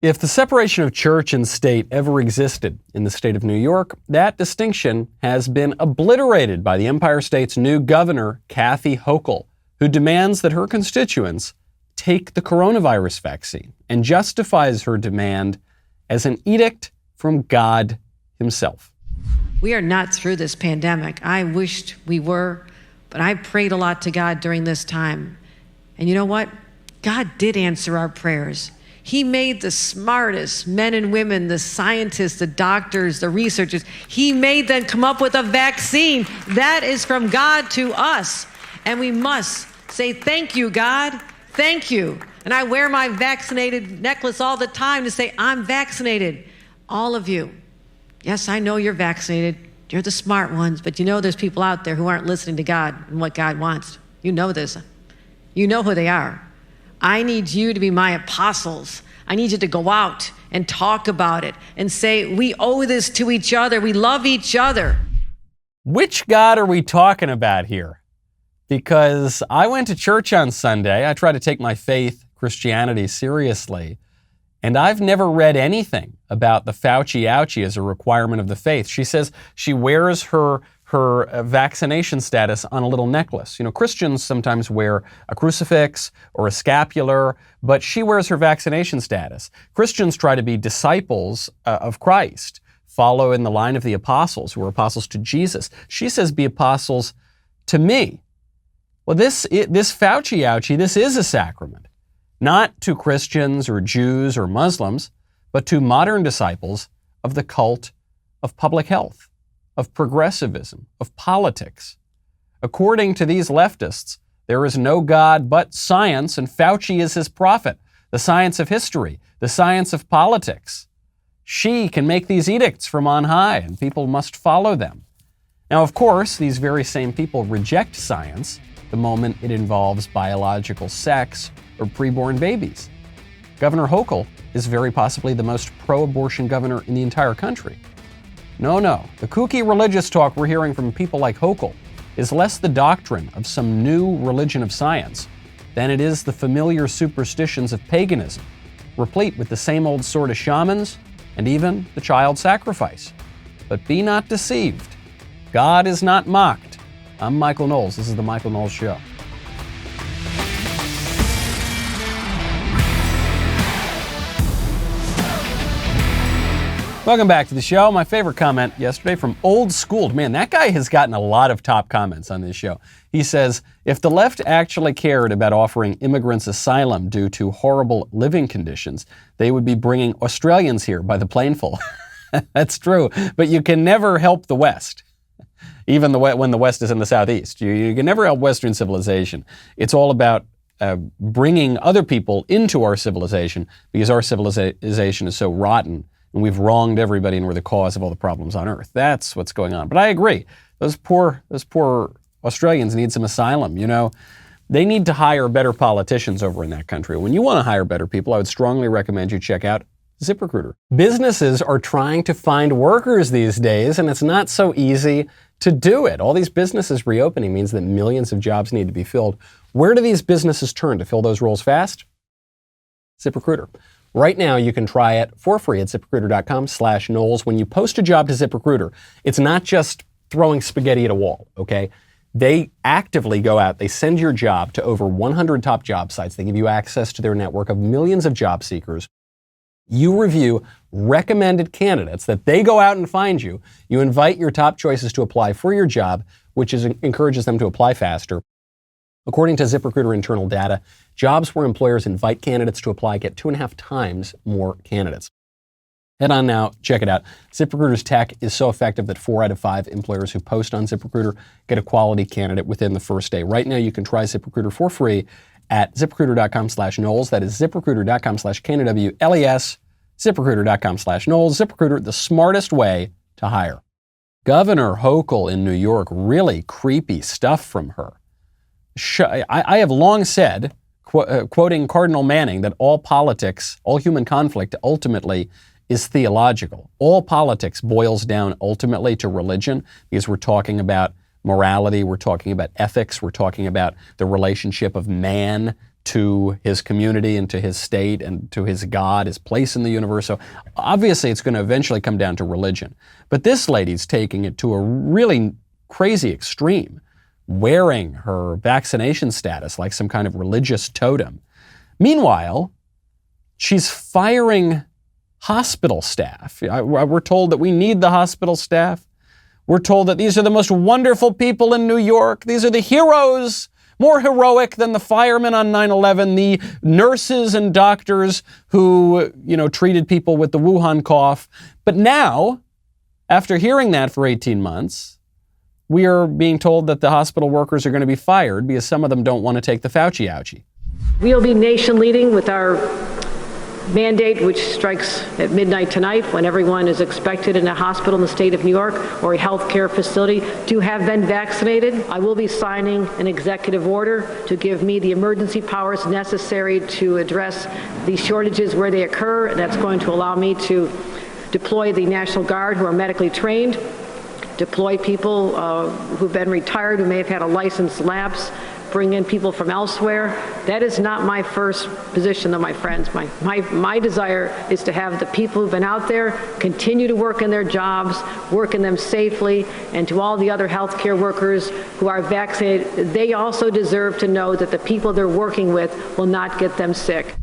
If the separation of church and state ever existed in the state of New York, that distinction has been obliterated by the Empire State's new governor, Kathy Hochul, who demands that her constituents take the coronavirus vaccine and justifies her demand as an edict from God himself. We are not through this pandemic. I wished we were, but I prayed a lot to God during this time. And you know what? God did answer our prayers. He made the smartest men and women, the scientists, the doctors, the researchers. He made them come up with a vaccine. That is from God to us. And we must say, thank you, God. Thank you. And I wear my vaccinated necklace all the time to say, I'm vaccinated. All of you. Yes, I know you're vaccinated. You're the smart ones. But you know there's people out there who aren't listening to God and what God wants. You know this. You know who they are. I need you to be my apostles. I need you to go out and talk about it and say, we owe this to each other. We love each other. Which God are we talking about here? Because I went to church on Sunday. I try to take my faith, Christianity, seriously. And I've never read anything about the Fauci ouchie as a requirement of the faith. She says she wears her vaccination status on a little necklace. You know, Christians sometimes wear a crucifix or a scapular, but she wears her vaccination status. Christians try to be disciples of Christ, follow in the line of the apostles who were apostles to Jesus. She says, be apostles to me. Well, this Fauci ouchie, this is a sacrament, not to Christians or Jews or Muslims, but to modern disciples of the cult of public health, of progressivism, of politics. According to these leftists, there is no God but science, and Fauci is his prophet, the science of history, the science of politics. She can make these edicts from on high, and people must follow them. Now, of course, these very same people reject science the moment it involves biological sex or preborn babies. Governor Hochul is very possibly the most pro-abortion governor in the entire country. No, the kooky religious talk we're hearing from people like Hochul is less the doctrine of some new religion of science than it is the familiar superstitions of paganism, replete with the same old sort of shamans and even the child sacrifice. But be not deceived. God is not mocked. I'm Michael Knowles. This is The Michael Knowles Show. Welcome back to the show. My favorite comment yesterday from Old Schooled. Man, that guy has gotten a lot of top comments on this show. He says, if the left actually cared about offering immigrants asylum due to horrible living conditions, they would be bringing Australians here by the planeful. That's true, but you can never help the West. Even when the West is in the Southeast. You can never help Western civilization. It's all about bringing other people into our civilization because our civilization is so rotten and we've wronged everybody and we're the cause of all the problems on Earth. That's what's going on. But I agree. Those poor Australians need some asylum. You know, they need to hire better politicians over in that country. When you want to hire better people, I would strongly recommend you check out ZipRecruiter. Businesses are trying to find workers these days, and it's not so easy to do it. All these businesses reopening means that millions of jobs need to be filled. Where do these businesses turn to fill those roles fast? ZipRecruiter. Right now, you can try it for free at ZipRecruiter.com/Knowles. When you post a job to ZipRecruiter, it's not just throwing spaghetti at a wall, okay? They actively go out, they send your job to over 100 top job sites. They give you access to their network of millions of job seekers. You review recommended candidates that they go out and find you. You invite your top choices to apply for your job, which encourages them to apply faster. According to ZipRecruiter internal data, jobs where employers invite candidates to apply get 2.5 times more candidates. Head on now, check it out. ZipRecruiter's tech is so effective that 4 out of 5 employers who post on ZipRecruiter get a quality candidate within the first day. Right now, you can try ZipRecruiter for free at ZipRecruiter.com/Knowles. That is ZipRecruiter.com/KNWLES. ZipRecruiter.com/Knowles. ZipRecruiter, the smartest way to hire. Governor Hochul in New York, really creepy stuff from her. I have long said, quoting Cardinal Manning, that all politics, all human conflict ultimately is theological. All politics boils down ultimately to religion because we're talking about morality, we're talking about ethics, we're talking about the relationship of man to his community and to his state and to his God, his place in the universe. So obviously it's going to eventually come down to religion. But this lady's taking it to a really crazy extreme, wearing her vaccination status like some kind of religious totem. Meanwhile, she's firing hospital staff. We're told that we need the hospital staff. We're told that these are the most wonderful people in New York. These are the heroes, more heroic than the firemen on 9/11, the nurses and doctors who, treated people with the Wuhan cough. But now, after hearing that for 18 months, we are being told that the hospital workers are going to be fired because some of them don't want to take the Fauci ouchie. We'll be nation leading with our mandate, which strikes at midnight tonight, when everyone is expected in a hospital in the state of New York or a healthcare facility to have been vaccinated. I will be signing an executive order to give me the emergency powers necessary to address these shortages where they occur. That's going to allow me to deploy the National Guard, who are medically trained, deploy people who've been retired, who may have had a license lapse, bring in people from elsewhere. That is not my first position, though, my friends. My desire is to have the people who've been out there continue to work in their jobs, work in them safely, and to all the other healthcare workers who are vaccinated, they also deserve to know that the people they're working with will not get them sick.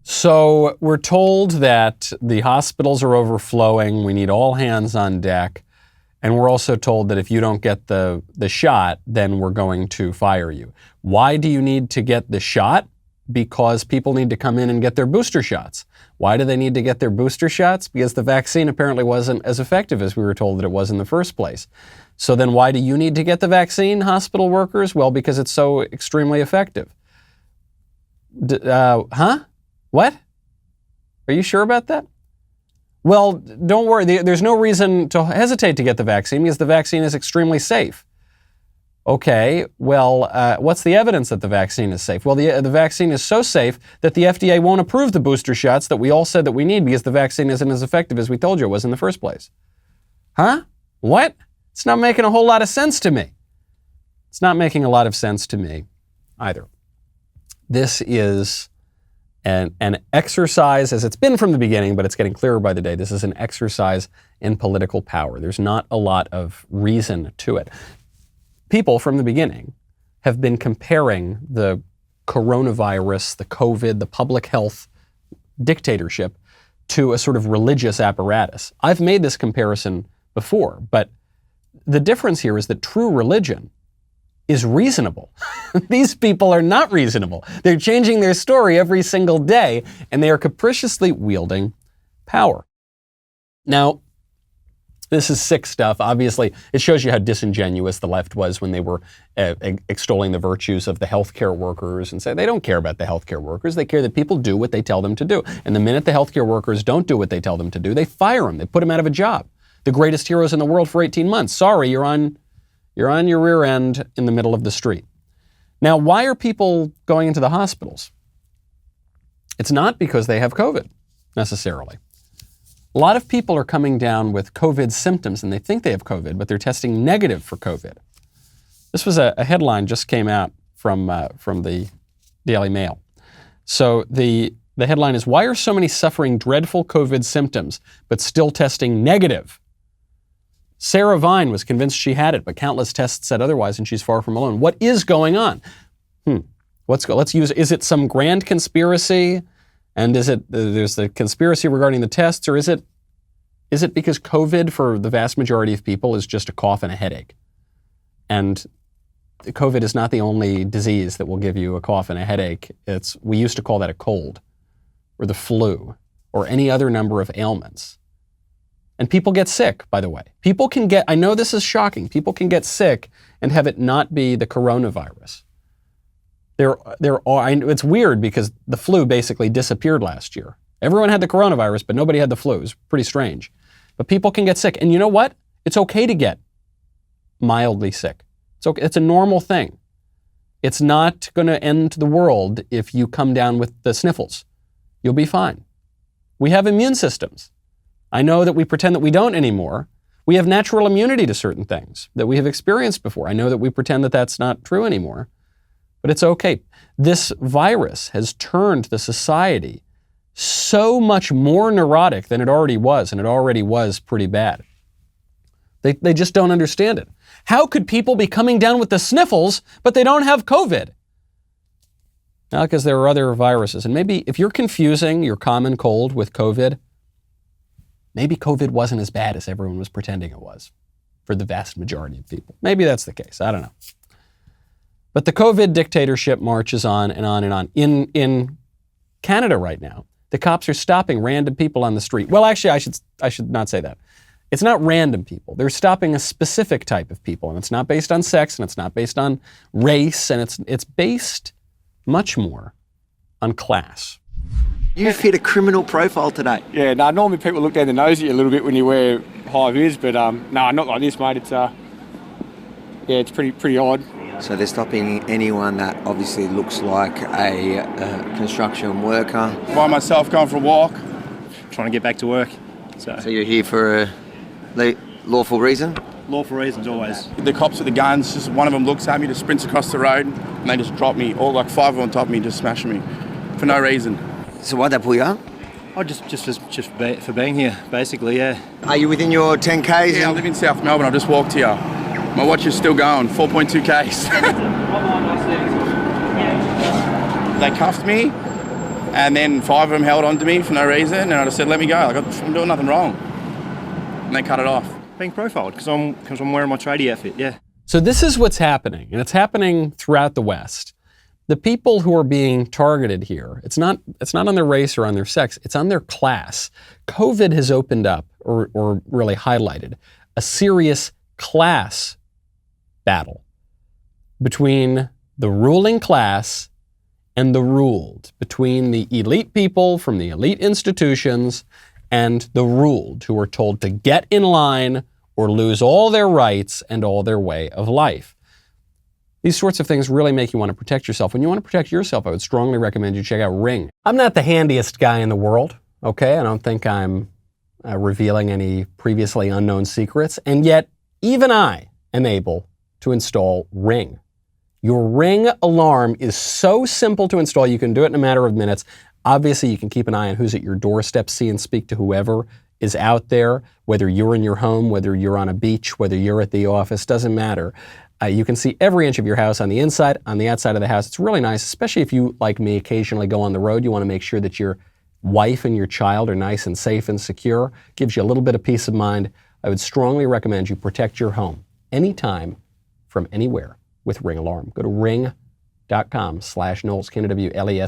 So we're told that the hospitals are overflowing. We need all hands on deck. And we're also told that if you don't get the shot, then we're going to fire you. Why do you need to get the shot? Because people need to come in and get their booster shots. Why do they need to get their booster shots? Because the vaccine apparently wasn't as effective as we were told that it was in the first place. So then why do you need to get the vaccine, hospital workers? Well, because it's so extremely effective. What? Are you sure about that? Well, don't worry. There's no reason to hesitate to get the vaccine because the vaccine is extremely safe. Okay, well, what's the evidence that the vaccine is safe? Well, the vaccine is so safe that the FDA won't approve the booster shots that we all said that we need because the vaccine isn't as effective as we told you it was in the first place. Huh? What? It's not making a whole lot of sense to me. It's not making a lot of sense to me either. This is an exercise, as it's been from the beginning, but it's getting clearer by the day. This is an exercise in political power. There's not a lot of reason to it. People from the beginning have been comparing the coronavirus, the COVID, the public health dictatorship to a sort of religious apparatus. I've made this comparison before, but the difference here is that true religion is reasonable. These people are not reasonable. They're changing their story every single day, and they are capriciously wielding power. Now, this is sick stuff. Obviously, it shows you how disingenuous the left was when they were extolling the virtues of the healthcare workers and say they don't care about the healthcare workers. They care that people do what they tell them to do. And the minute the healthcare workers don't do what they tell them to do, they fire them. They put them out of a job. The greatest heroes in the world for 18 months. Sorry, you're on your rear end in the middle of the street. Now, why are people going into the hospitals? It's not because they have COVID, necessarily. A lot of people are coming down with COVID symptoms, and they think they have COVID, but they're testing negative for COVID. This was a headline just came out from the Daily Mail. So the headline is, "Why are so many suffering dreadful COVID symptoms, but still testing negative?" Sarah Vine was convinced she had it, but countless tests said otherwise, and she's far from alone. What is going on? Is it some grand conspiracy? And there's the conspiracy regarding the tests, or is it because COVID for the vast majority of people is just a cough and a headache? And COVID is not the only disease that will give you a cough and a headache. We used to call that a cold, or the flu, or any other number of ailments. And people get sick, by the way. I know this is shocking, people can get sick and have it not be the coronavirus. It's weird because the flu basically disappeared last year. Everyone had the coronavirus, but nobody had the flu. It was pretty strange. But people can get sick. And you know what? It's okay to get mildly sick. It's okay. It's a normal thing. It's not going to end the world if you come down with the sniffles. You'll be fine. We have immune systems. I know that we pretend that we don't anymore. We have natural immunity to certain things that we have experienced before. I know that we pretend that that's not true anymore. But it's okay. This virus has turned the society so much more neurotic than it already was, and it already was pretty bad. They just don't understand it. How could people be coming down with the sniffles, but they don't have COVID? Now, because there are other viruses. And maybe if you're confusing your common cold with COVID, maybe COVID wasn't as bad as everyone was pretending it was for the vast majority of people. Maybe that's the case. I don't know. But the COVID dictatorship marches on and on and on. In Canada right now, the cops are stopping random people on the street. Well, actually, I should not say that. It's not random people. They're stopping a specific type of people, and it's not based on sex, and it's not based on race, and it's based much more on class. You fit a criminal profile today. Yeah, no, normally people look down the nose at you a little bit when you wear high vis, but no, not like this, mate. It's it's pretty odd. So they're stopping anyone that obviously looks like a construction worker. By myself, going for a walk. Trying to get back to work. So you're here for a lawful reason? Lawful reasons always. The cops with the guns, just one of them looks at me, just sprints across the road, and they just drop me, all like 5 of them on top of me, just smashing me for no reason. So why'd they pull you up? Oh, just for being here, basically, yeah. Are you within your 10Ks? Yeah, I live in South Melbourne. I've just walked here. My watch is still going, 4.2 Ks. They cuffed me, and then 5 of them held on to me for no reason, and I just said, let me go. I'm doing nothing wrong. And they cut it off. Being profiled because I'm wearing my tradie outfit, yeah. So this is what's happening, and it's happening throughout the West. The people who are being targeted here, it's not on their race or on their sex, it's on their class. COVID has opened up, or really highlighted, a serious class battle between the ruling class and the ruled, between the elite people from the elite institutions and the ruled, who are told to get in line or lose all their rights and all their way of life. These sorts of things really make you want to protect yourself. When you want to protect yourself, I would strongly recommend you check out Ring. I'm not the handiest guy in the world, okay? I don't think I'm revealing any previously unknown secrets, and yet even I am able to install Ring. Your Ring alarm is so simple to install, you can do it in a matter of minutes. Obviously, you can keep an eye on who's at your doorstep, see and speak to whoever is out there, whether you're in your home, whether you're on a beach, whether you're at the office, doesn't matter. You can see every inch of your house on the inside, on the outside of the house. It's really nice, especially if you, like me, occasionally go on the road. You want to make sure that your wife and your child are nice and safe and secure. Gives you a little bit of peace of mind. I would strongly recommend you protect your home anytime from anywhere with Ring Alarm. Go to ring.com/Knowles, Knowles,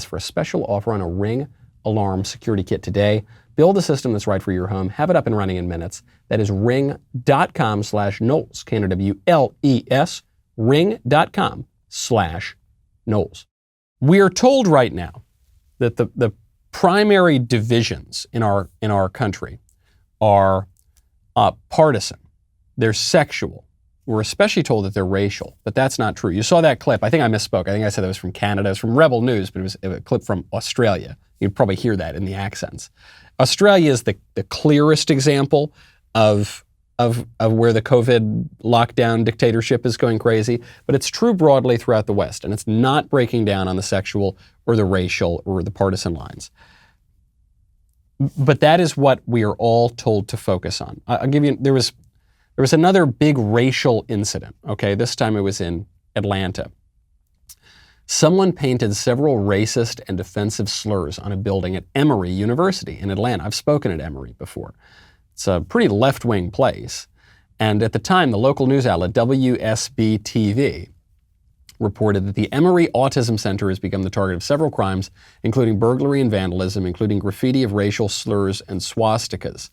for a special offer on a Ring Alarm security kit today. Build a system that's right for your home. Have it up and running in minutes. That is ring.com/Knowles, Knowles, ring.com/Knowles. We are told right now that the primary divisions in our country are partisan. They're sexual. We're especially told that they're racial, but that's not true. You saw that clip. I think I misspoke. I think I said that was from Canada. It was from Rebel News, but it was a clip from Australia. You'd probably hear that in the accents. Australia is the clearest example of where the COVID lockdown dictatorship is going crazy, but it's true broadly throughout the West, and it's not breaking down on the sexual or the racial or the partisan lines. But that is what we are all told to focus on. I'll give you, there was another big racial incident, okay? This time it was in Atlanta. Someone painted several racist and offensive slurs on a building at Emory University in Atlanta. I've spoken at Emory before. It's a pretty left-wing place. And at the time, the local news outlet WSB-TV reported that the Emory Autism Center has become the target of several crimes, including burglary and vandalism, including graffiti of racial slurs and swastikas.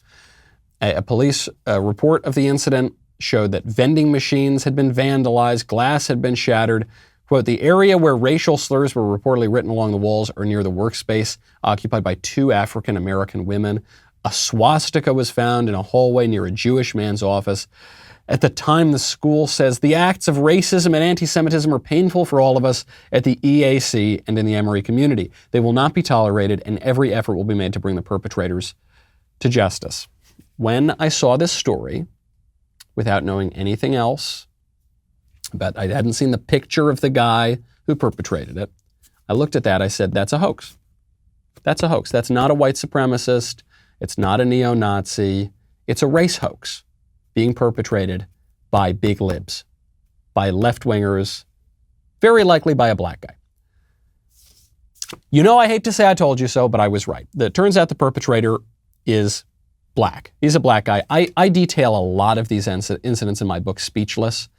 A police report of the incident showed that vending machines had been vandalized, glass had been shattered. Quote, the area where racial slurs were reportedly written along the walls are near the workspace occupied by 2 African-American women. A swastika was found in a hallway near a Jewish man's office. At the time, the school says the acts of racism and anti-Semitism are painful for all of us at the EAC and in the Emory community. They will not be tolerated, and every effort will be made to bring the perpetrators to justice. When I saw this story, without knowing anything else, but I hadn't seen the picture of the guy who perpetrated it. I looked at that, I said, that's a hoax. That's a hoax. That's not a white supremacist. It's not a neo-Nazi. It's a race hoax being perpetrated by big libs, by left-wingers, very likely by a black guy. You know, I hate to say I told you so, but I was right. It turns out the perpetrator is black. He's a black guy. I detail a lot of these incidents in my book, Speechless.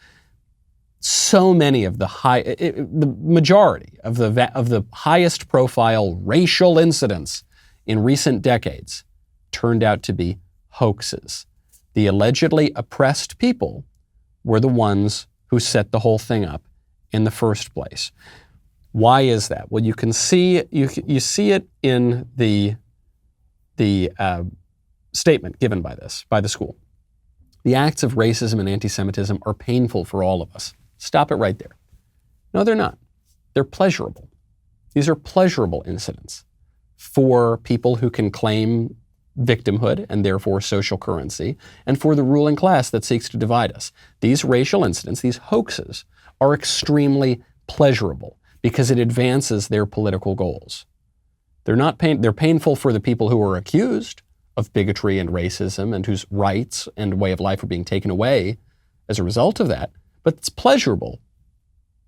So many of the majority of the highest profile racial incidents in recent decades turned out to be hoaxes. The allegedly oppressed people were the ones who set the whole thing up in the first place. Why is that? Well, you can see you see it in the statement given by the school. The acts of racism and anti-Semitism are painful for all of us. Stop it right there. No, they're not. They're pleasurable. These are pleasurable incidents for people who can claim victimhood and therefore social currency, and for the ruling class that seeks to divide us. These racial incidents, these hoaxes, are extremely pleasurable because it advances their political goals. They're painful for the people who are accused of bigotry and racism and whose rights and way of life are being taken away as a result of that. But it's pleasurable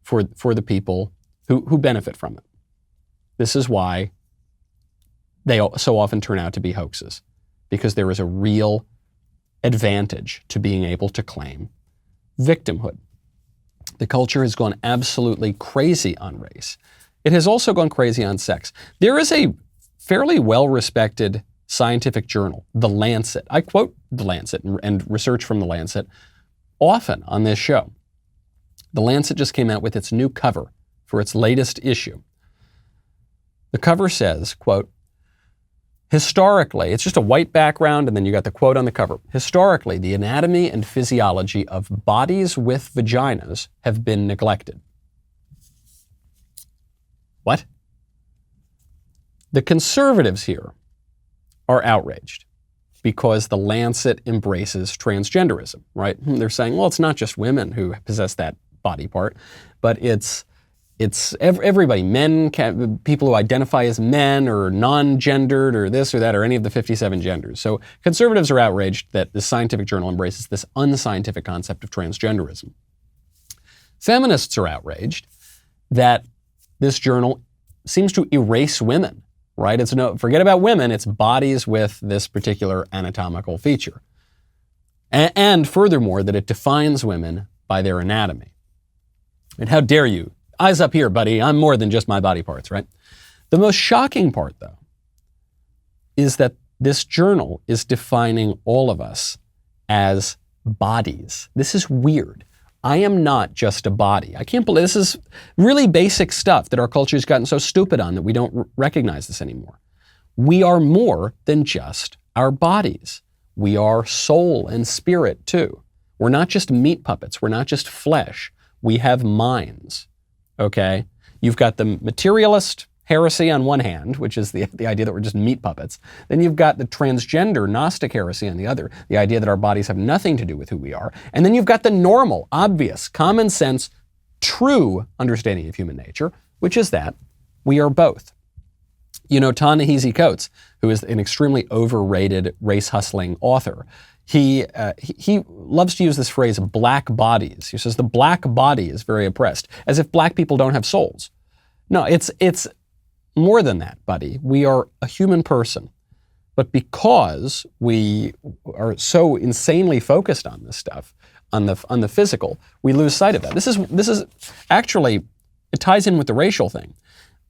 for the people who benefit from it. This is why they so often turn out to be hoaxes, because there is a real advantage to being able to claim victimhood. The culture has gone absolutely crazy on race. It has also gone crazy on sex. There is a fairly well-respected scientific journal, The Lancet. I quote The Lancet and research from The Lancet often on this show. The Lancet just came out with its new cover for its latest issue. The cover says, quote, historically, it's just a white background and then you got the quote on the cover. Historically, the anatomy and physiology of bodies with vaginas have been neglected. What? The conservatives here are outraged because the Lancet embraces transgenderism, right? They're saying, well, it's not just women who possess that body part, but it's everybody, people who identify as men or non-gendered or this or that or any of the 57 genders. So conservatives are outraged that the scientific journal embraces this unscientific concept of transgenderism. Feminists are outraged that this journal seems to erase women, right? Forget about women, it's bodies with this particular anatomical feature. And furthermore, that it defines women by their anatomy. And how dare you? Eyes up here, buddy. I'm more than just my body parts, right? The most shocking part, though, is that this journal is defining all of us as bodies. This is weird. I am not just a body. I can't believe this is really basic stuff that our culture has gotten so stupid on that we don't recognize this anymore. We are more than just our bodies. We are soul and spirit, too. We're not just meat puppets. We're not just flesh. We have minds, okay? You've got the materialist heresy on one hand, which is the idea that we're just meat puppets. Then you've got the transgender Gnostic heresy on the other, the idea that our bodies have nothing to do with who we are. And then you've got the normal, obvious, common sense, true understanding of human nature, which is that we are both. You know, Ta-Nehisi Coates, who is an extremely overrated race-hustling author, he loves to use this phrase, black bodies. He says the black body is very oppressed, as if black people don't have souls. No, it's more than that, buddy. We are a human person. But because we are so insanely focused on this stuff, on the physical, we lose sight of that. This is actually, it ties in with the racial thing.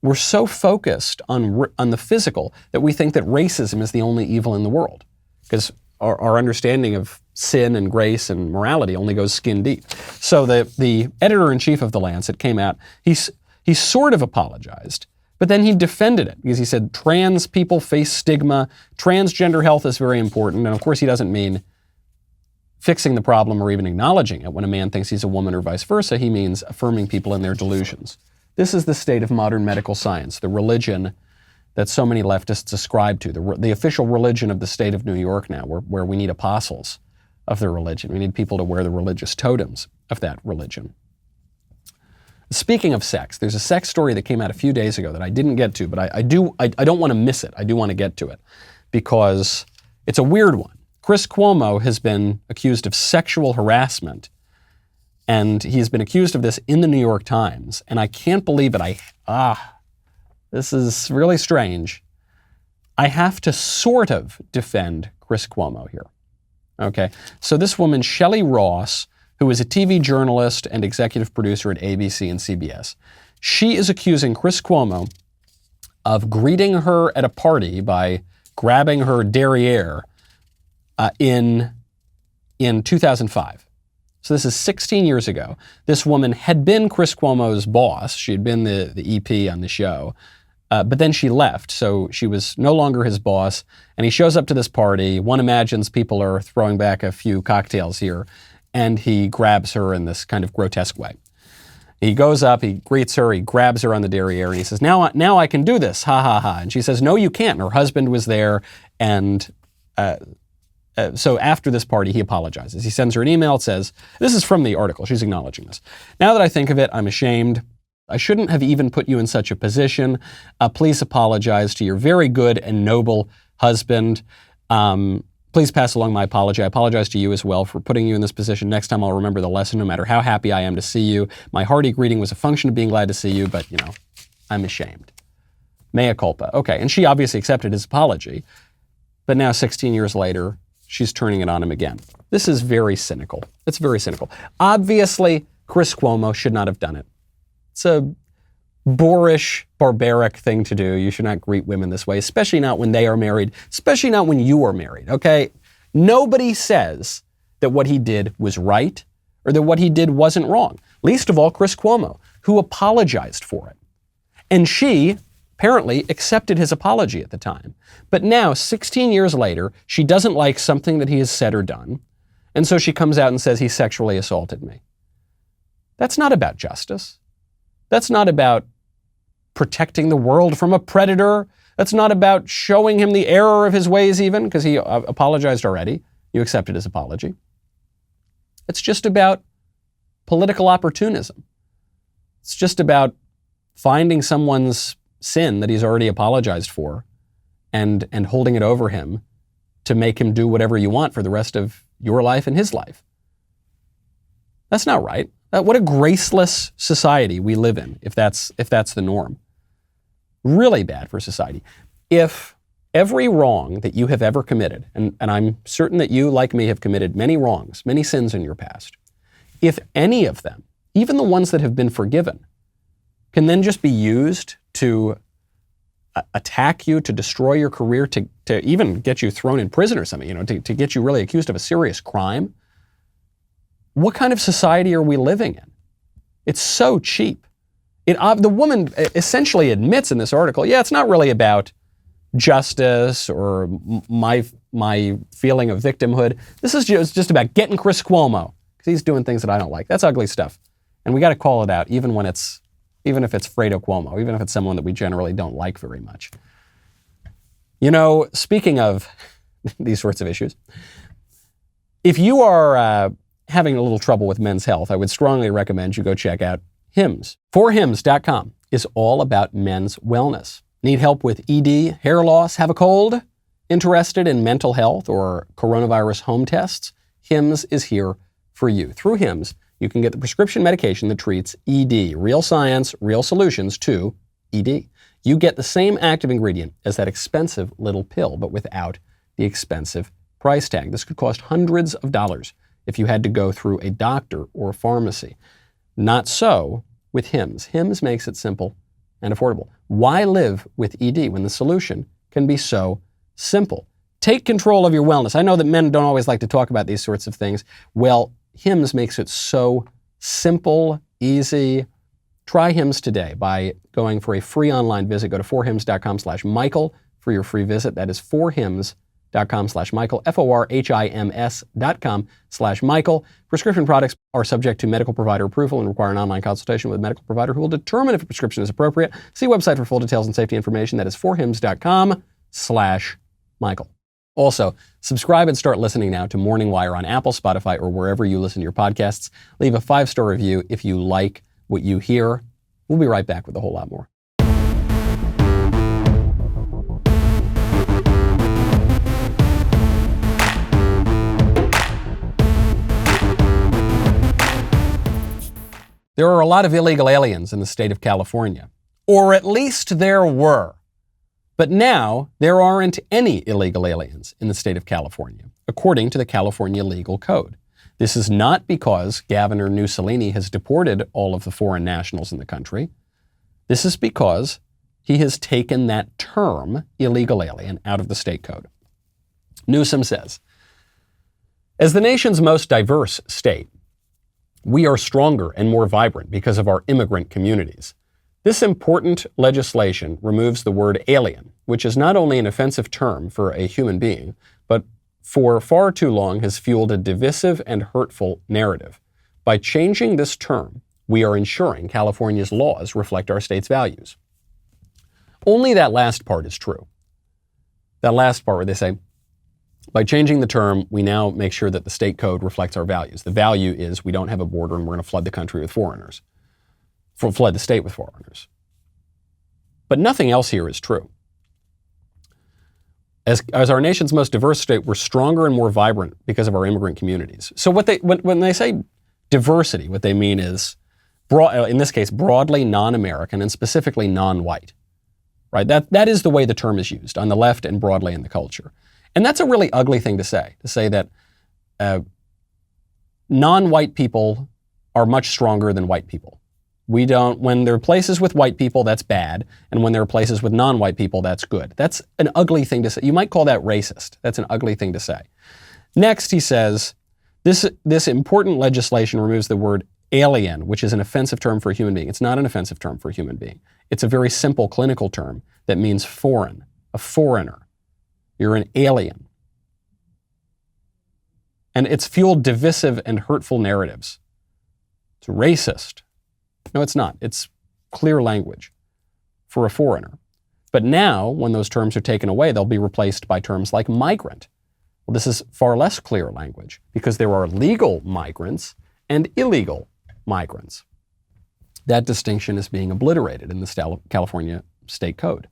We're so focused on the physical that we think that racism is the only evil in the world, because our understanding of sin and grace and morality only goes skin deep. So the editor-in-chief of The Lancet came out, he sort of apologized, but then he defended it because he said trans people face stigma, transgender health is very important, and of course he doesn't mean fixing the problem or even acknowledging it. When a man thinks he's a woman or vice versa, he means affirming people in their delusions. This is the state of modern medical science, the religion that so many leftists ascribe to, the official religion of the state of New York now, where we need apostles of the religion. We need people to wear the religious totems of that religion. Speaking of sex, there's a sex story that came out a few days ago that I didn't get to, but I don't want to miss it. I do want to get to it because it's a weird one. Chris Cuomo has been accused of sexual harassment, and he's been accused of this in the New York Times, and I can't believe it. This is really strange. I have to sort of defend Chris Cuomo here. Okay, so this woman, Shelley Ross, who is a TV journalist and executive producer at ABC and CBS, she is accusing Chris Cuomo of greeting her at a party by grabbing her derriere in 2005. So this is 16 years ago. This woman had been Chris Cuomo's boss. She had been the EP on the show. But then she left, so she was no longer his boss. And he shows up to this party. One imagines people are throwing back a few cocktails here. And he grabs her in this kind of grotesque way. He goes up, he greets her, he grabs her on the derriere, and he says, now I can do this, ha ha ha. And she says, no, you can't. And her husband was there, and so after this party, he apologizes. He sends her an email, it says, this is from the article, she's acknowledging this. Now that I think of it, I'm ashamed. I shouldn't have even put you in such a position. Please apologize to your very good and noble husband. Please pass along my apology. I apologize to you as well for putting you in this position. Next time I'll remember the lesson, no matter how happy I am to see you. My hearty greeting was a function of being glad to see you, but, I'm ashamed. Mea culpa. Okay, and she obviously accepted his apology, but now 16 years later, she's turning it on him again. This is very cynical. It's very cynical. Obviously, Chris Cuomo should not have done it. It's a boorish, barbaric thing to do. You should not greet women this way, especially not when they are married, especially not when you are married, okay? Nobody says that what he did was right or that what he did wasn't wrong. Least of all, Chris Cuomo, who apologized for it. And she apparently accepted his apology at the time. But now, 16 years later, she doesn't like something that he has said or done, and so she comes out and says he sexually assaulted me. That's not about justice. That's not about protecting the world from a predator. That's not about showing him the error of his ways even, because he apologized already. You accepted his apology. It's just about political opportunism. It's just about finding someone's sin that he's already apologized for and holding it over him to make him do whatever you want for the rest of your life and his life. That's not right. What a graceless society we live in, if that's the norm. Really bad for society. If every wrong that you have ever committed, and I'm certain that you, like me, have committed many wrongs, many sins in your past, if any of them, even the ones that have been forgiven, can then just be used to attack you, to destroy your career, to even get you thrown in prison or something, to get you really accused of a serious crime, what kind of society are we living in? It's so cheap. The woman essentially admits in this article, yeah, it's not really about justice or my feeling of victimhood. This is just about getting Chris Cuomo, because he's doing things that I don't like. That's ugly stuff. And we got to call it out, even if it's Fredo Cuomo, even if it's someone that we generally don't like very much. Speaking of these sorts of issues, if you are having a little trouble with men's health, I would strongly recommend you go check out Hims. 4hims.com is all about men's wellness. Need help with ED, hair loss, have a cold? Interested in mental health or coronavirus home tests? Hims is here for you. Through Hims, you can get the prescription medication that treats ED, real science, real solutions to ED. You get the same active ingredient as that expensive little pill, but without the expensive price tag. This could cost hundreds of dollars if you had to go through a doctor or a pharmacy. Not so with Hims. Hims makes it simple and affordable. Why live with ED when the solution can be so simple? Take control of your wellness. I know that men don't always like to talk about these sorts of things. Well, Hims makes it so simple, easy. Try Hims today by going for a free online visit. Go to 4hims.com/Michael for your free visit. That is 4hims.com/Michael, FORHIMS.com/Michael. Prescription products are subject to medical provider approval and require an online consultation with a medical provider who will determine if a prescription is appropriate. See website for full details and safety information. That is 4hims.com/Michael. Also, subscribe and start listening now to Morning Wire on Apple, Spotify, or wherever you listen to your podcasts. Leave a 5-star review if you like what you hear. We'll be right back with a whole lot more. There are a lot of illegal aliens in the state of California, or at least there were. But now there aren't any illegal aliens in the state of California, according to the California Legal Code. This is not because Governor Mussolini has deported all of the foreign nationals in the country. This is because he has taken that term, illegal alien, out of the state code. Newsom says, as the nation's most diverse state, we are stronger and more vibrant because of our immigrant communities. This important legislation removes the word alien, which is not only an offensive term for a human being, but for far too long has fueled a divisive and hurtful narrative. By changing this term, we are ensuring California's laws reflect our state's values. Only that last part is true. That last part where they say, by changing the term, we now make sure that the state code reflects our values. The value is we don't have a border and we're going to flood the country with foreigners. Flood the state with foreigners. But nothing else here is true. As our nation's most diverse state, we're stronger and more vibrant because of our immigrant communities. So when they say diversity, what they mean is, in this case, broadly non-American and specifically non-white. Right? That is the way the term is used on the left and broadly in the culture. And that's a really ugly thing to say that non-white people are much stronger than white people. When there are places with white people, that's bad. And when there are places with non-white people, that's good. That's an ugly thing to say. You might call that racist. That's an ugly thing to say. Next, he says, this important legislation removes the word alien, which is an offensive term for a human being. It's not an offensive term for a human being. It's a very simple clinical term that means foreign, a foreigner. You're an alien. And it's fueled divisive and hurtful narratives. It's racist. No, it's not. It's clear language for a foreigner. But now, when those terms are taken away, they'll be replaced by terms like migrant. Well, this is far less clear language because there are legal migrants and illegal migrants. That distinction is being obliterated in the California State Code.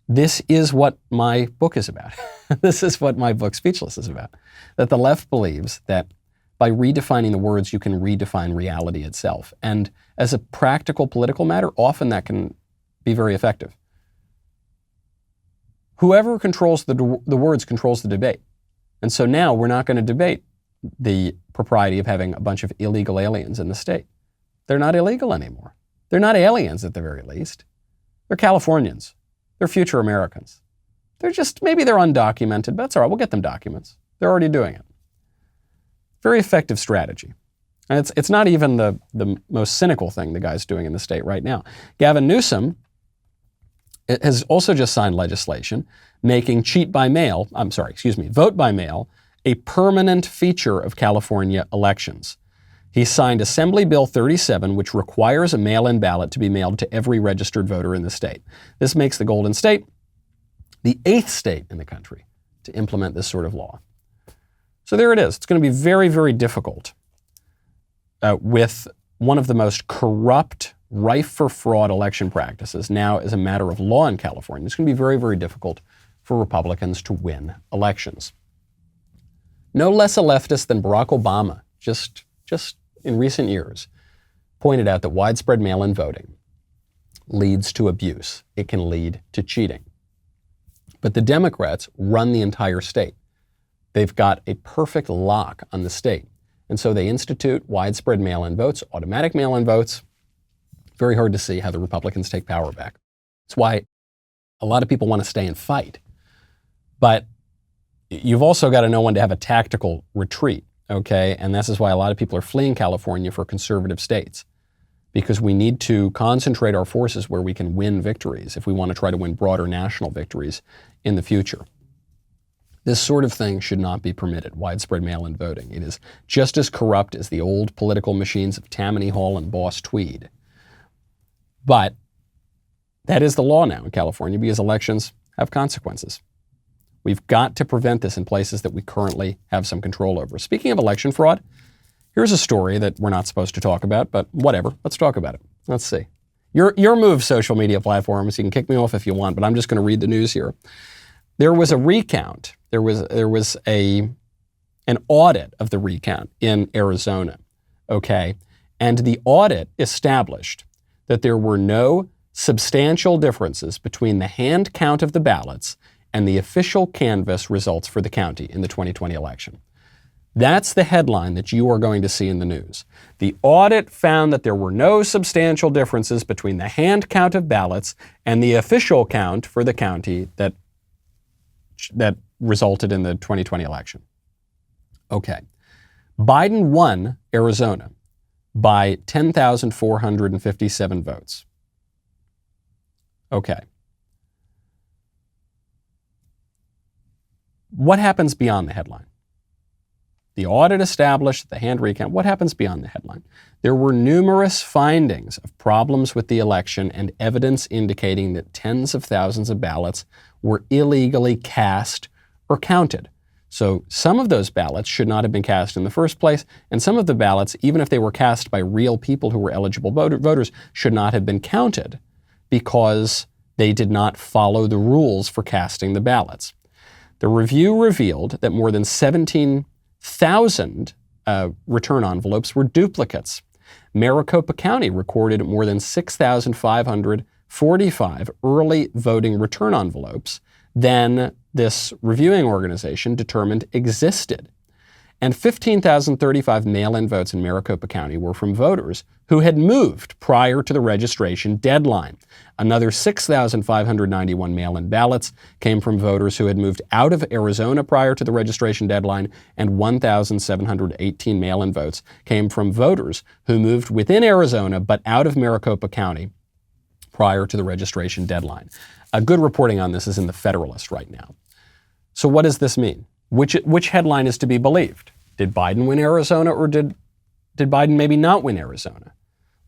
This is what my book is about. This is what my book, Speechless, is about. That the left believes that by redefining the words, you can redefine reality itself. And as a practical political matter, often that can be very effective. Whoever controls the words controls the debate. And so now we're not going to debate the propriety of having a bunch of illegal aliens in the state. They're not illegal anymore. They're not aliens at the very least. They're Californians. They're future Americans. Maybe they're undocumented, but that's all right. We'll get them documents. They're already doing it. Very effective strategy. And it's not even the most cynical thing the guy's doing in the state right now. Gavin Newsom has also just signed legislation making vote by mail a permanent feature of California elections. He signed Assembly Bill 37, which requires a mail-in ballot to be mailed to every registered voter in the state. This makes the Golden State the 8th state in the country to implement this sort of law. So there it is. It's going to be very, very difficult with one of the most corrupt, rife for fraud election practices now as a matter of law in California. It's going to be very, very difficult for Republicans to win elections. No less a leftist than Barack Obama, just in recent years, pointed out that widespread mail-in voting leads to abuse. It can lead to cheating. But the Democrats run the entire state. They've got a perfect lock on the state. And so they institute widespread mail-in votes, automatic mail-in votes. Very hard to see how the Republicans take power back. That's why a lot of people want to stay and fight. But you've also got to know when to have a tactical retreat, okay? And this is why a lot of people are fleeing California for conservative states, because we need to concentrate our forces where we can win victories if we want to try to win broader national victories in the future. This sort of thing should not be permitted, widespread mail-in voting. It is just as corrupt as the old political machines of Tammany Hall and Boss Tweed. But that is the law now in California because elections have consequences. We've got to prevent this in places that we currently have some control over. Speaking of election fraud, Here's a story that we're not supposed to talk about, but whatever. Let's talk about it. Let's see. Your move, social media platforms. You can kick me off if you want, but I'm just going to read the news here. There was a recount. There was an audit of the recount in Arizona, okay? And the audit established that there were no substantial differences between the hand count of the ballots and the official canvass results for the county in the 2020 election. That's the headline that you are going to see in the news. The audit found that there were no substantial differences between the hand count of ballots and the official count for the county that resulted in the 2020 election. Okay. Biden won Arizona by 10,457 votes. Okay. What happens beyond the headline? The audit established the hand recount. What happens beyond the headline? There were numerous findings of problems with the election and evidence indicating that tens of thousands of ballots were illegally cast or counted. So some of those ballots should not have been cast in the first place, and some of the ballots, even if they were cast by real people who were eligible voters, should not have been counted because they did not follow the rules for casting the ballots. The review revealed that more than 17,000 return envelopes were duplicates. Maricopa County recorded more than 6,545 early voting return envelopes than this reviewing organization determined existed. And 15,035 mail-in votes in Maricopa County were from voters who had moved prior to the registration deadline. Another 6,591 mail-in ballots came from voters who had moved out of Arizona prior to the registration deadline, and 1,718 mail-in votes came from voters who moved within Arizona but out of Maricopa County prior to the registration deadline. A good reporting on this is in the Federalist right now. So what does this mean? Which headline is to be believed? Did Biden win Arizona, or did Biden maybe not win Arizona?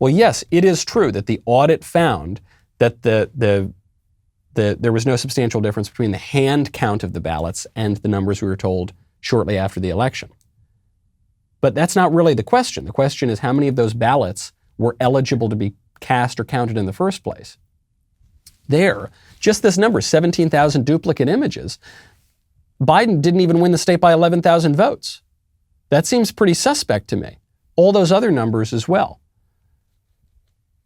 Well, yes, it is true that the audit found that there was no substantial difference between the hand count of the ballots and the numbers we were told shortly after the election. But that's not really the question. The question is how many of those ballots were eligible to be cast or counted in the first place. There, just this number, 17,000 duplicate images, Biden didn't even win the state by 11,000 votes. That seems pretty suspect to me. All those other numbers as well.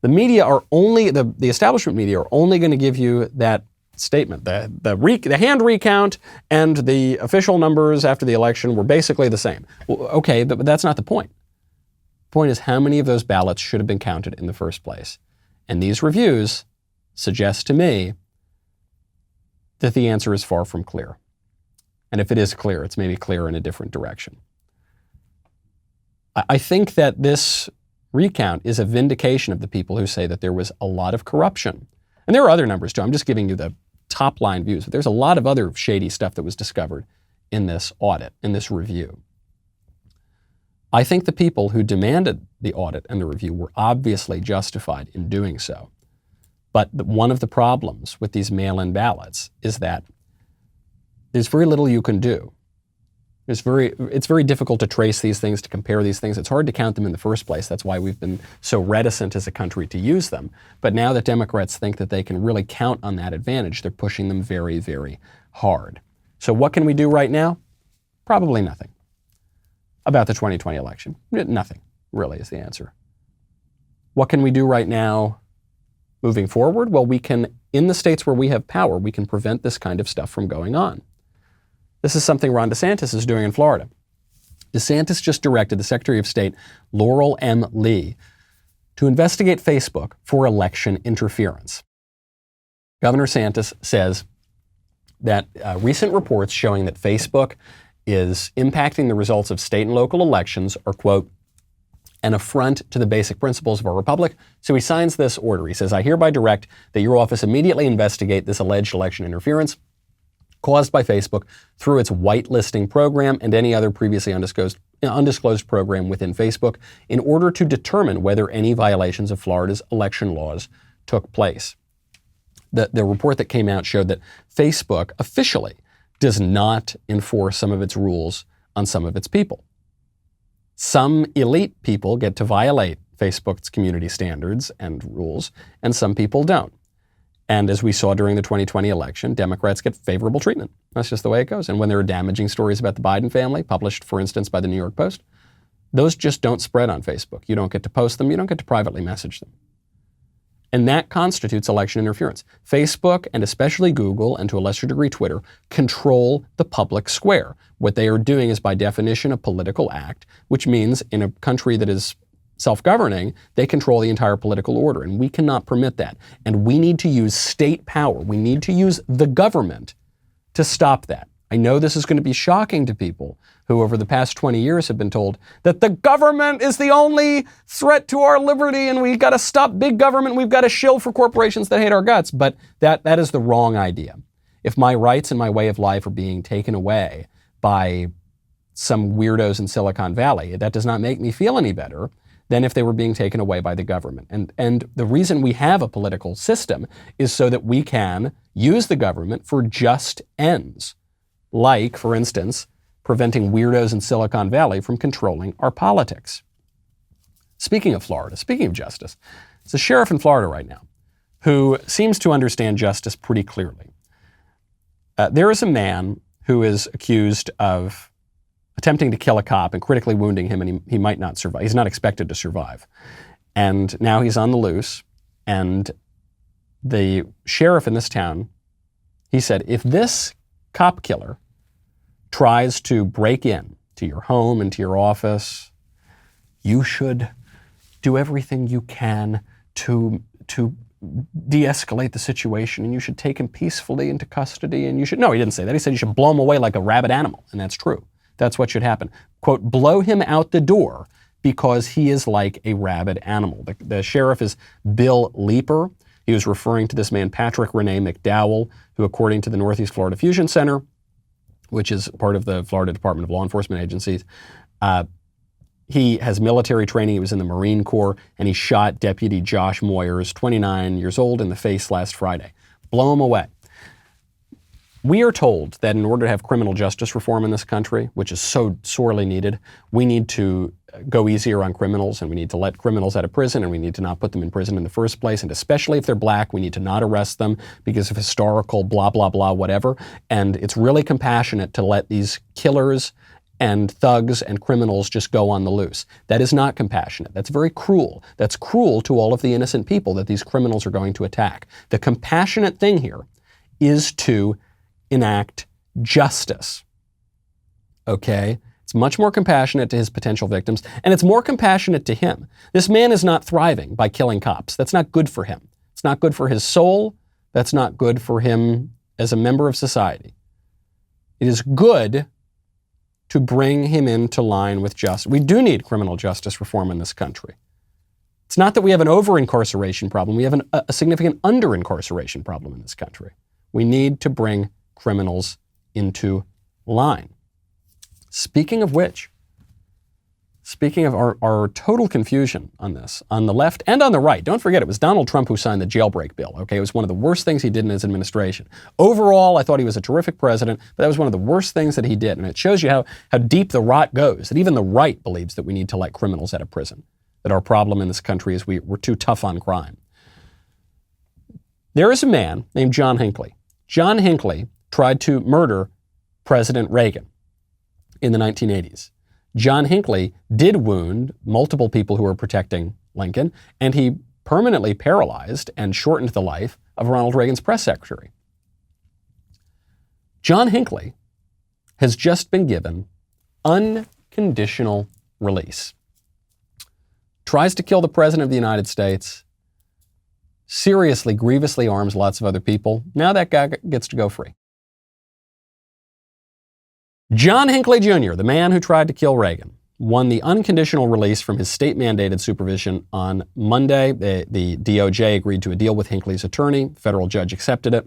The media are only, the establishment media are only going to give you that statement. The hand recount and the official numbers after the election were basically the same. Well, okay, but that's not the point. The point is how many of those ballots should have been counted in the first place. And these reviews suggest to me that the answer is far from clear. And if it is clear, it's maybe clear in a different direction. I think that this recount is a vindication of the people who say that there was a lot of corruption. And there are other numbers too. I'm just giving you the top line views, but there's a lot of other shady stuff that was discovered in this audit, in this review. I think the people who demanded the audit and the review were obviously justified in doing so. But one of the problems with these mail-in ballots is that there's very little you can do. It's very difficult to trace these things, to compare these things. It's hard to count them in the first place. That's why we've been so reticent as a country to use them. But now that Democrats think that they can really count on that advantage, they're pushing them very, very hard. So what can we do right now? Probably nothing. About the 2020 election. Nothing, really, is the answer. What can we do right now moving forward? Well, we can, in the states where we have power, we can prevent this kind of stuff from going on. This is something Ron DeSantis is doing in Florida. DeSantis just directed the Secretary of State, Laurel M. Lee, to investigate Facebook for election interference. Governor DeSantis says that recent reports showing that Facebook is impacting the results of state and local elections are, quote, an affront to the basic principles of our republic. So he signs this order. He says, I hereby direct that your office immediately investigate this alleged election interference caused by Facebook through its whitelisting program and any other previously undisclosed program within Facebook in order to determine whether any violations of Florida's election laws took place. The report that came out showed that Facebook officially does not enforce some of its rules on some of its people. Some elite people get to violate Facebook's community standards and rules, and some people don't. And as we saw during the 2020 election, Democrats get favorable treatment. That's just the way it goes. And when there are damaging stories about the Biden family, published, for instance, by the New York Post, those just don't spread on Facebook. You don't get to post them. You don't get to privately message them. And that constitutes election interference. Facebook, and especially Google, and to a lesser degree Twitter, control the public square. What they are doing is by definition a political act, which means in a country that is self-governing, they control the entire political order, and we cannot permit that. And we need to use state power. We need to use the government to stop that. I know this is going to be shocking to people who over the past 20 years have been told that the government is the only threat to our liberty and we've got to stop big government, we've got to shill for corporations that hate our guts. But that is the wrong idea. If my rights and my way of life are being taken away by some weirdos in Silicon Valley, that does not make me feel any better than if they were being taken away by the government. And the reason we have a political system is so that we can use the government for just ends. Like, for instance, preventing weirdos in Silicon Valley from controlling our politics. Speaking of Florida, speaking of justice, there's a sheriff in Florida right now who seems to understand justice pretty clearly. There is a man who is accused of attempting to kill a cop and critically wounding him, and he might not survive. He's not expected to survive. And now he's on the loose, and the sheriff in this town, he said, if this cop killer tries to break in to your home and to your office, you should do everything you can to de-escalate the situation, and you should take him peacefully into custody, and you should, no, he didn't say that. He said you should blow him away like a rabid animal, and that's true. That's what should happen. Quote, blow him out the door because he is like a rabid animal. The sheriff is Bill Leeper. He was referring to this man, Patrick Renee McDowell, who, according to the Northeast Florida Fusion Center, which is part of the Florida Department of Law Enforcement Agencies, he has military training. He was in the Marine Corps, and he shot Deputy Josh Moyers, 29 years old, in the face last Friday. Blow him away. We are told that in order to have criminal justice reform in this country, which is so sorely needed, we need to go easier on criminals, and we need to let criminals out of prison, and we need to not put them in prison in the first place, and especially if they're black, we need to not arrest them because of historical blah, blah, blah, whatever. And it's really compassionate to let these killers and thugs and criminals just go on the loose. That is not compassionate. That's very cruel. That's cruel to all of the innocent people that these criminals are going to attack. The compassionate thing here is to enact justice. Okay? It's much more compassionate to his potential victims, and it's more compassionate to him. This man is not thriving by killing cops. That's not good for him. It's not good for his soul. That's not good for him as a member of society. It is good to bring him into line with justice. We do need criminal justice reform in this country. It's not that we have an over-incarceration problem. We have a significant under-incarceration problem in this country. We need to bring criminals into line. Speaking of which, speaking of our total confusion on this, on the left and on the right, don't forget it was Donald Trump who signed the jailbreak bill, okay? It was one of the worst things he did in his administration. Overall, I thought he was a terrific president, but that was one of the worst things that he did, and it shows you how deep the rot goes, that even the right believes that we need to let criminals out of prison, that our problem in this country is we're too tough on crime. There is a man named Johnhinckley. Johnhinckley tried to murder President Reagan in the 1980s. Johnhinckley did wound multiple people who were protecting Lincoln, and he permanently paralyzed and shortened the life of Ronald Reagan's press secretary. Johnhinckley has just been given unconditional release. Tries to kill the President of the United States, seriously, grievously arms lots of other people. Now that guy gets to go free. Johnhinckley Jr., the man who tried to kill Reagan, won the unconditional release from his state-mandated supervision on Monday. The DOJ agreed to a deal with Hinckley's attorney. Federal judge accepted it.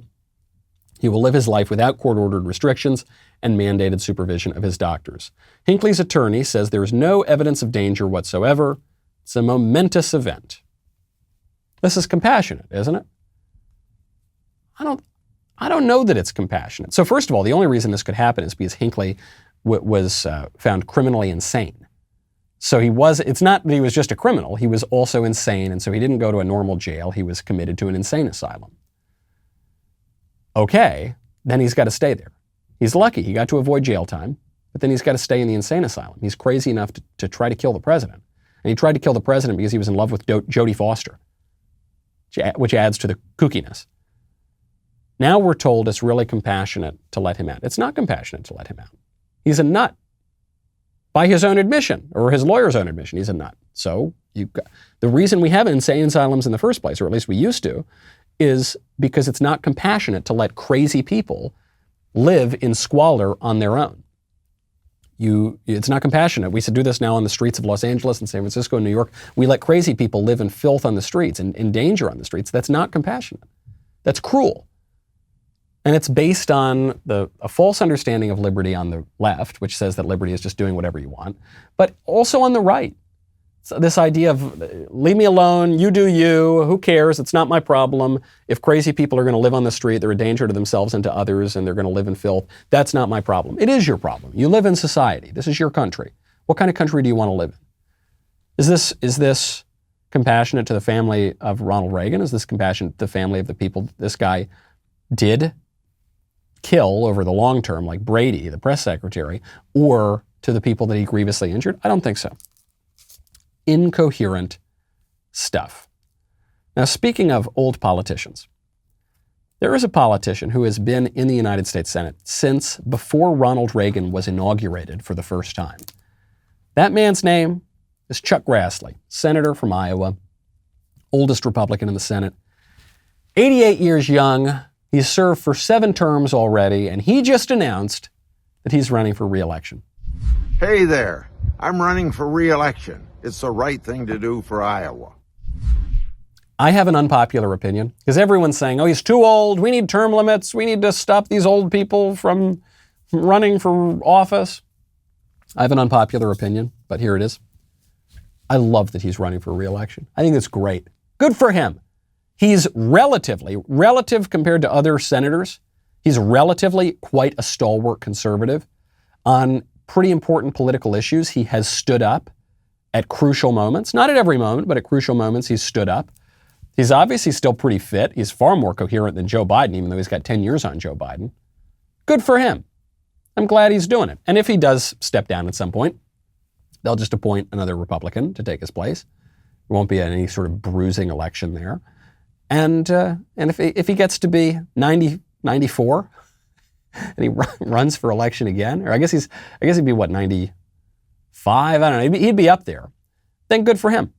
He will live his life without court-ordered restrictions and mandated supervision of his doctors. Hinckley's attorney says there is no evidence of danger whatsoever. It's a momentous event. This is compassionate, isn't it? I don't know that it's compassionate. So first of all, the only reason this could happen is because Hinckley was found criminally insane. So it's not that he was just a criminal, he was also insane, and so he didn't go to a normal jail, he was committed to an insane asylum. Okay, then he's got to stay there. He's lucky, he got to avoid jail time, but then he's got to stay in the insane asylum. He's crazy enough to try to kill the president. And he tried to kill the president because he was in love with Jodie Foster, which adds to the kookiness. Now we're told it's really compassionate to let him out. It's not compassionate to let him out. He's a nut. By his own admission, or his lawyer's own admission, he's a nut. So the reason we have insane asylums in the first place, or at least we used to, is because it's not compassionate to let crazy people live in squalor on their own. It's not compassionate. We should do this now on the streets of Los Angeles and San Francisco and New York. We let crazy people live in filth on the streets and in danger on the streets. That's not compassionate. That's cruel. And it's based on a false understanding of liberty on the left, which says that liberty is just doing whatever you want, but also on the right. So this idea of leave me alone, you do you, who cares, it's not my problem. If crazy people are going to live on the street, they're a danger to themselves and to others, and they're going to live in filth, that's not my problem. It is your problem. You live in society. This is your country. What kind of country do you want to live in? Is this compassionate to the family of Ronald Reagan? Is this compassionate to the family of the people this guy did kill over the long term, like Brady, the press secretary, or to the people that he grievously injured? I don't think so. Incoherent stuff. Now, speaking of old politicians, there is a politician who has been in the United States Senate since before Ronald Reagan was inaugurated for the first time. That man's name is ChuckGrassley, senator from Iowa, oldest Republican in the Senate, 88 years young. He's served for 7 terms already, and he just announced that he's running for re-election. Hey there, I'm running for re-election. It's the right thing to do for Iowa. I have an unpopular opinion, because everyone's saying, oh, he's too old, we need term limits, we need to stop these old people from running for office. I have an unpopular opinion, but here it is. I love that he's running for re-election. I think that's great. Good for him. He's relative compared to other senators, he's relatively quite a stalwart conservative. On pretty important political issues, he has stood up at crucial moments. Not at every moment, but at crucial moments, he's stood up. He's obviously still pretty fit. He's far more coherent than Joe Biden, even though he's got 10 years on Joe Biden. Good for him. I'm glad he's doing it. And if he does step down at some point, they'll just appoint another Republican to take his place. There won't be any sort of bruising election there. And if he gets to be 90, 94, and he runs for election again, or I guess he'd be what, 95? I don't know. He'd be up there. Then good for him.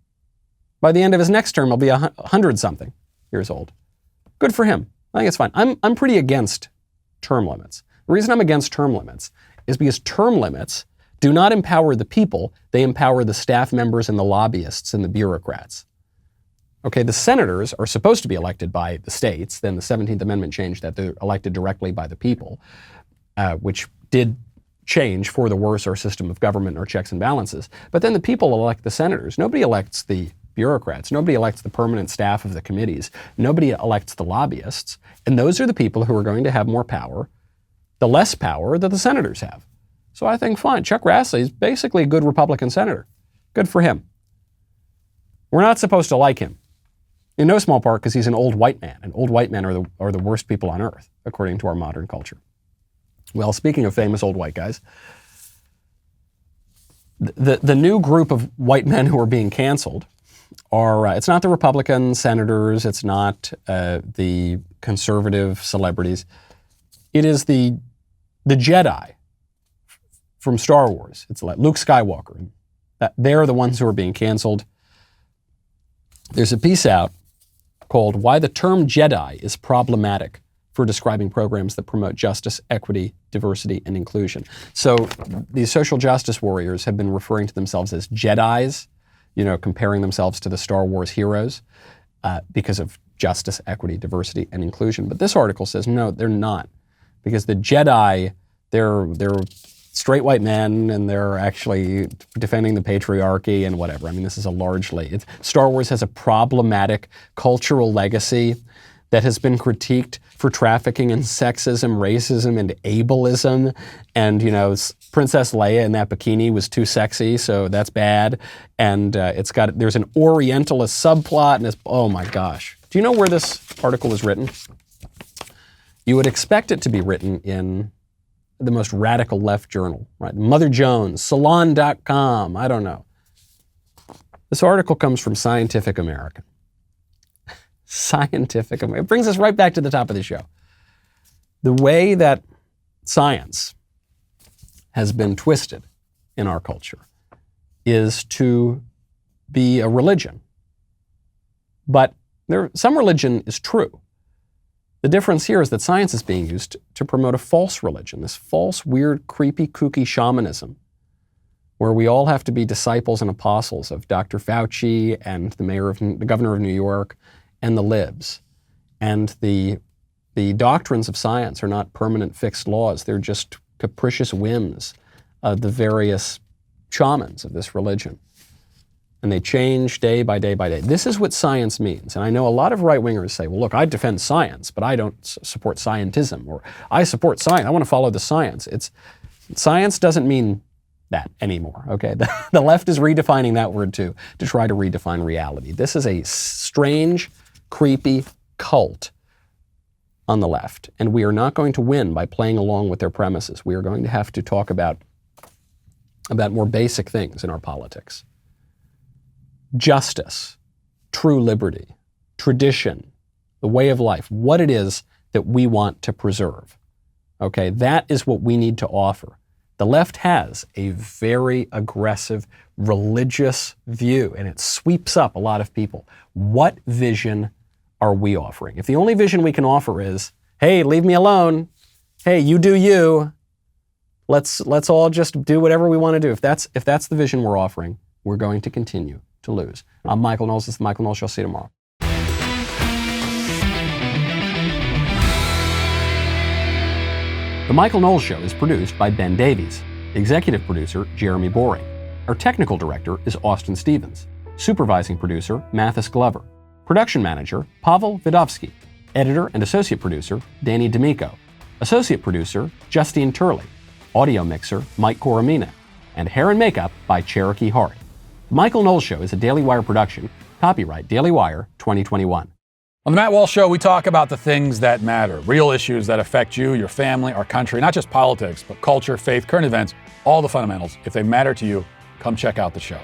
By the end of his next term, he'll be 100-something years old. Good for him. I think it's fine. I'm pretty against term limits. The reason I'm against term limits is because term limits do not empower the people. They empower the staff members and the lobbyists and the bureaucrats. Okay, the senators are supposed to be elected by the states. Then the 17th Amendment changed that they're elected directly by the people, which did change for the worse our system of government, our checks and balances. But then the people elect the senators. Nobody elects the bureaucrats. Nobody elects the permanent staff of the committees. Nobody elects the lobbyists. And those are the people who are going to have more power, the less power that the senators have. So I think, fine, ChuckGrassley is basically a good Republican senator. Good for him. We're not supposed to like him. In no small part because he's an old white man, and old white men are the worst people on earth, according to our modern culture. Well, speaking of famous old white guys, the new group of white men who are being canceled are, it's not the Republican senators, it's not the conservative celebrities, it is the Jedi from Star Wars. It's like Luke Skywalker. They're the ones who are being canceled. There's a piece out called Why the Term Jedi is Problematic for Describing Programs that Promote Justice, Equity, Diversity, and Inclusion. So these social justice warriors have been referring to themselves as Jedis, comparing themselves to the Star Wars heroes because of justice, equity, diversity, and inclusion. But this article says, no, they're not. Because the Jedi, they're straight white men, and they're actually defending the patriarchy and whatever. I mean, this is Star Wars has a problematic cultural legacy that has been critiqued for trafficking in sexism, racism, and ableism. And, Princess Leia in that bikini was too sexy, so that's bad. And there's an Orientalist subplot, and oh my gosh. Do you know where this article was written? You would expect it to be written in the most radical left journal, right? Mother Jones, Salon.com, I don't know. This article comes from Scientific American. Scientific American. It brings us right back to the top of the show. The way that science has been twisted in our culture is to be a religion. But some religion is true. The difference here is that science is being used to promote a false religion, this false, weird, creepy, kooky shamanism, where we all have to be disciples and apostles of Dr. Fauci and the governor of New York and the libs. And the doctrines of science are not permanent fixed laws. They're just capricious whims of the various shamans of this religion. And they change day by day by day. This is what science means. And I know a lot of right-wingers say, well, look, I defend science, but I don't support scientism. Or I support science. I want to follow the science. Science doesn't mean that anymore, okay? The left is redefining that word too, to try to redefine reality. This is a strange, creepy cult on the left. And we are not going to win by playing along with their premises. We are going to have to talk about more basic things in our politics. Justice, true liberty, tradition, the way of life, what it is that we want to preserve. Okay, that is what we need to offer. The left has a very aggressive religious view, and it sweeps up a lot of people. What vision are we offering? If the only vision we can offer is, hey, leave me alone, hey, you do you, let's all just do whatever we want to do. If that's the vision we're offering, we're going to continue to lose. I'm Michael Knowles. This is The Michael Knowles Show. See you tomorrow. The Michael Knowles Show is produced by Ben Davies. Executive producer, Jeremy Boring. Our technical director is Austin Stevens. Supervising producer, Mathis Glover. Production manager, Pavel Vidovsky. Editor and associate producer, Danny D'Amico. Associate producer, Justine Turley. Audio mixer, Mike Coromina. And hair and makeup by Cherokee Hart. The Michael Knowles Show is a Daily Wire production. Copyright Daily Wire 2021. On the Matt Walsh Show, we talk about the things that matter, real issues that affect you, your family, our country, not just politics, but culture, faith, current events, all the fundamentals. If they matter to you, come check out the show.